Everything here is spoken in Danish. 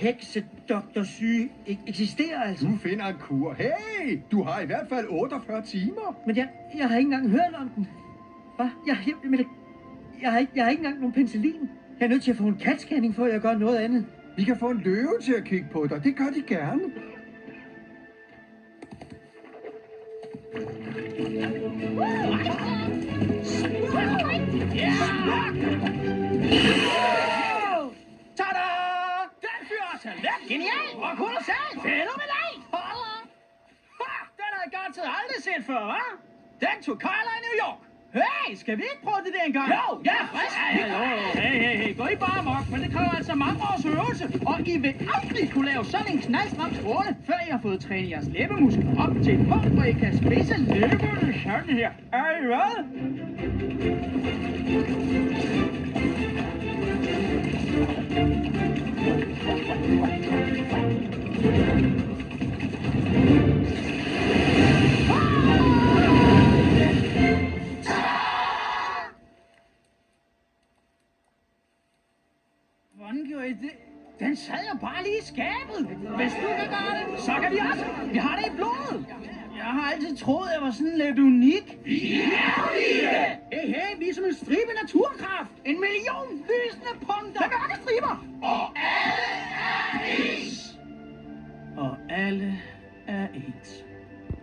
heksedoktorsyge eksisterer altså. Du finder en kur. Hey, du har i hvert fald 48 timer. Men jeg har ikke engang hørt om den. Hvad? Jeg har ikke engang nogen penicillin. Jeg er nødt til at få en CAT-scanning, før jeg gør noget andet. Vi kan få en løve til at kigge på dig. Det gør de gerne. Tada! Den fyrer talent! Genial! Og kolossalt! Fænomenalt! Den har jeg garanteret aldrig set før, hva'? Den tog Kyler i New York. Hey, skal vi ikke prøve det der engang? Jo, ja, frisk! Hey, gå I bare amok, men det kræver altså mange års øvelse. Og I vil aldrig kunne lave sådan en knaldstram skåle, før I har fået trænet jeres læbemuskler op til et punkt, hvor I kan spidse læberne sådan her. Er I hvad? Hvordan gjorde I det? Den sad jo bare lige i skabet. Hvis du kan gøre det, så kan vi også. Vi har det i blodet. Jeg har altid troet, jeg var sådan lidt unik. Hey, vi er som en stribe naturkraft. 1 million lysende punkter. Med mørke striber. Og